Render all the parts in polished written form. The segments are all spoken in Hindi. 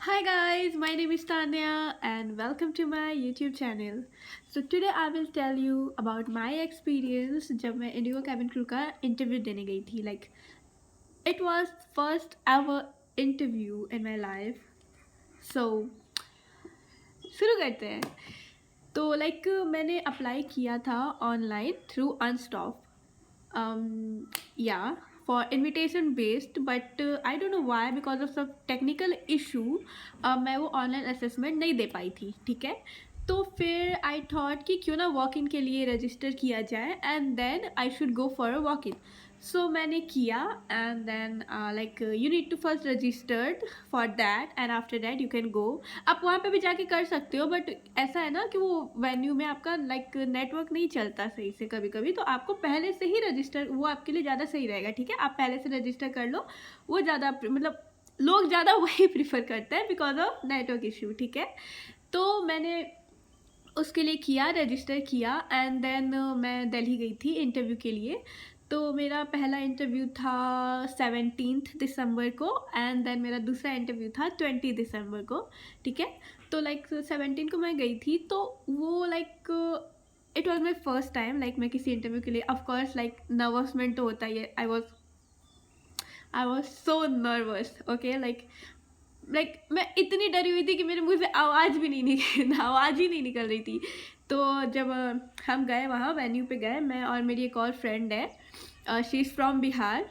Hi guys, my name is Tanya and welcome to my YouTube channel. So today I will tell you about my experience जब मैं इंडिगो cabin crew का इंटरव्यू देने गई थी. It was first ever interview in my life. So शुरू करते हैं. तो मैंने अप्लाई किया था online through Unstop. Yeah, for invitation based, but I don't know why, because of some technical issue मैं वो ऑनलाइन असेसमेंट नहीं दे पाई थी. ठीक है, तो फिर आई थॉट कि क्यों ना वॉक इन के लिए रजिस्टर किया जाए and then I should go for a walk in. So मैंने किया and then you need to first registered for that and after that you can go. आप वहाँ पे भी जाके कर सकते हो, बट ऐसा है ना कि वो वेन्यू में आपका नेटवर्क नहीं चलता सही से कभी कभी, तो आपको पहले से ही रजिस्टर, वो आपके लिए ज़्यादा सही रहेगा. ठीक है, आप पहले से रजिस्टर कर लो. वो ज़्यादा मतलब लोग ज़्यादा वही प्रीफर करते हैं बिकॉज ऑफ नेटवर्क इशू. ठीक है, तो मैंने उसके लिए किया, रजिस्टर किया एंड देन मैं दिल्ली गई थी इंटरव्यू के लिए. तो मेरा पहला इंटरव्यू था 17 दिसंबर को एंड देन मेरा दूसरा इंटरव्यू था 20 दिसंबर को. ठीक है, तो 17 को मैं गई थी. तो वो it was my first time मैं किसी इंटरव्यू के लिए. ऑफकोर्स नर्वसमेंट तो होता ही है. I was so nervous. Okay, मैं इतनी डरी हुई थी कि मेरे मुंह से आवाज़ भी नहीं निकल आवाज़ ही नहीं निकल रही थी. तो जब हम गए वहाँ वेन्यू पे गए, मैं और मेरी एक और फ्रेंड है, she is from Bihar.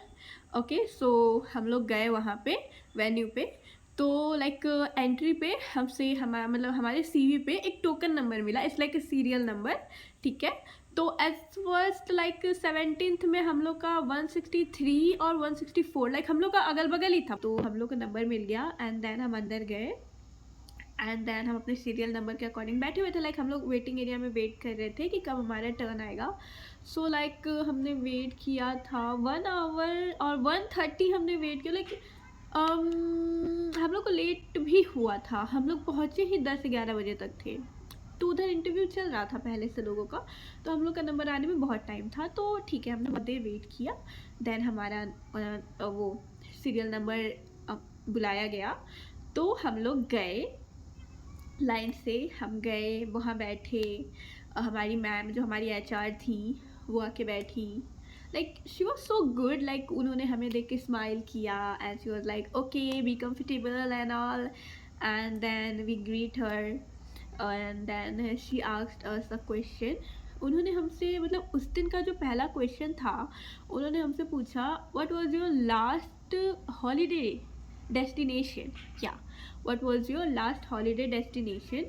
Okay, so हम लोग गए वहाँ पे वेन्यू पे. तो एंट्री पे हमसे हमारे सीवी पे एक टोकन नंबर मिला. It's like serial number. ठीक है, तो एज फर्स्ट 17th में हम लोग का 163 और 164 हम लोग का अगल बगल ही था. तो हम लोग का नंबर मिल गया एंड देन हम अंदर गए एंड देन हम अपने सीरियल नंबर के अकॉर्डिंग बैठे हुए थे. हम लोग वेटिंग एरिया में वेट कर रहे थे कि कब हमारा टर्न आएगा. सो हमने वेट किया था 1 आवर और 1:30 हमने वेट किया. हम लोग को लेट भी हुआ था. हम लोग पहुँचे ही 10-11 बजे तक थे. तो उधर इंटरव्यू चल रहा था पहले से लोगों का, तो हम लोग का नंबर आने में बहुत टाइम था. तो ठीक है, हमने बहुत देर वेट किया. देन हमारा वो सीरियल नंबर बुलाया गया. तो हम लोग गए लाइन से. हम गए वहाँ बैठे. हमारी मैम जो हमारी एचआर थी वो आके बैठी. She was so good. उन्होंने हमें देख के स्माइल किया and she was like okay be comfortable and all. And then we greet her and then she asked us a question. उन्होंने हमसे उस दिन का जो पहला क्वेश्चन था, उन्होंने हमसे पूछा what was your last holiday destination. या what was your last holiday destination.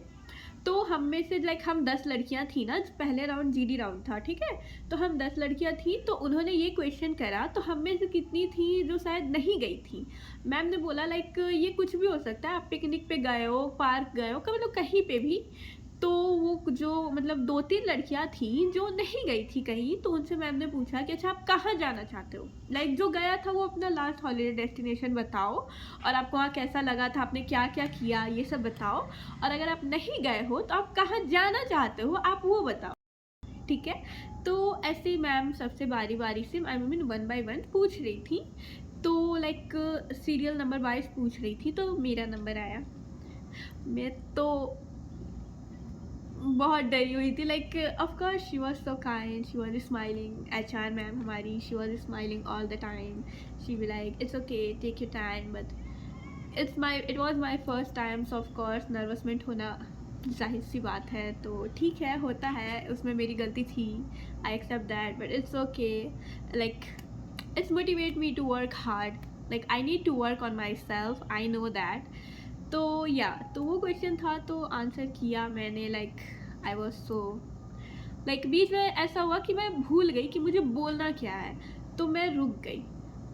तो हम में से हम 10 लड़कियां थी ना. पहले राउंड जीडी राउंड था. ठीक है, तो हम 10 लड़कियां थी. तो उन्होंने ये क्वेश्चन करा, तो हम में से कितनी थी जो शायद नहीं गई थी. मैम ने बोला ये कुछ भी हो सकता है, आप पिकनिक पे गए हो, पार्क गए हो, कहीं पे भी. तो वो जो 2-3 लड़कियां थी जो नहीं गई थी कहीं, तो उनसे मैम ने पूछा कि अच्छा आप कहाँ जाना चाहते हो. जो गया था वो अपना लास्ट हॉलीडे डेस्टिनेशन बताओ और आपको वहाँ कैसा लगा था, आपने क्या क्या किया, ये सब बताओ. और अगर आप नहीं गए हो तो आप कहाँ जाना चाहते हो, आप वो बताओ. ठीक है, तो ऐसे मैम सबसे बारी बारी से आई मीन 1 by 1 पूछ रही थी. तो सीरियल नंबर वाइज पूछ रही थी. तो मेरा नंबर आया. मैं तो बहुत डरी हुई थी. Of course she was so kind, she was smiling. HR ma'am हमारी, she was smiling all the time. She be like it's okay, take your time. But it was my first time, so of course नर्वसमेंट होना जाहिर सी बात है. तो ठीक है, होता है, उसमें मेरी गलती थी. I accept that, but it's okay. It's motivate me to work hard. I need to work on myself, I know that. तो तो वो क्वेश्चन था, तो आंसर किया मैंने. आई वॉज सो बीच में ऐसा हुआ कि मैं भूल गई कि मुझे बोलना क्या है. तो मैं रुक गई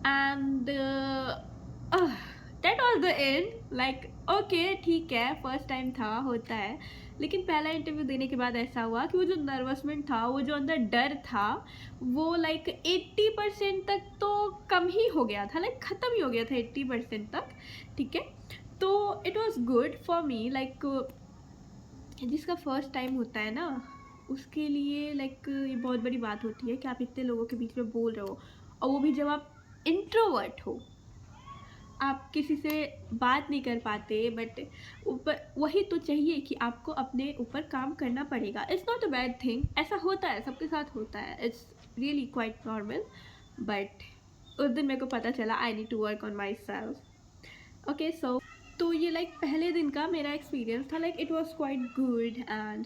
and that was the end. Okay ठीक है, फर्स्ट टाइम था, होता है. लेकिन पहला इंटरव्यू देने के बाद ऐसा हुआ कि वो जो नर्वसमेंट था, वो जो अंदर डर था, वो 80% तक तो कम ही हो गया था. ख़त्म ही हो गया था 80% तक. ठीक है, तो it was good for me. जिसका फर्स्ट टाइम होता है ना, उसके लिए ये बहुत बड़ी बात होती है कि आप इतने लोगों के बीच में बोल रहे हो, और वो भी जब आप इंट्रोवर्ट हो. आप किसी से बात नहीं कर पाते, बट ऊपर वही तो चाहिए कि आपको अपने ऊपर काम करना पड़ेगा। It's not a bad thing, ऐसा होता है, सबके साथ होता है, it's really quite normal. But उस दिन मेरे को पता चला I need to work on myself. Okay, so तो ये लाइक पहले दिन का मेरा एक्सपीरियंस था, like it was quite good and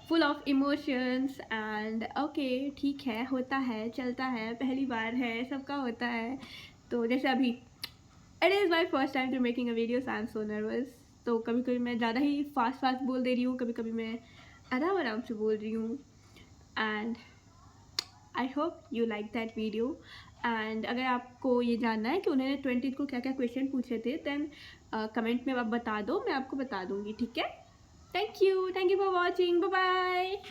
full of emotions and okay ठीक है, होता है, चलता है, पहली बार है, सबका होता है। तो जैसे अभी it is my first time to making a video, I am so nervous. तो कभी कभी मैं ज़्यादा ही फास्ट फास्ट बोल दे रही हूँ, कभी कभी मैं आराम आराम से बोल रही हूँ। And I hope you like that video. And अगर आपको ये जानना है कि उन्होंने 20 को क्या क्या क्वेश्चन पूछे थे, देन कमेंट में आप बता दो, मैं आपको बता दूँगी, ठीक है। Thank you for watching, bye bye.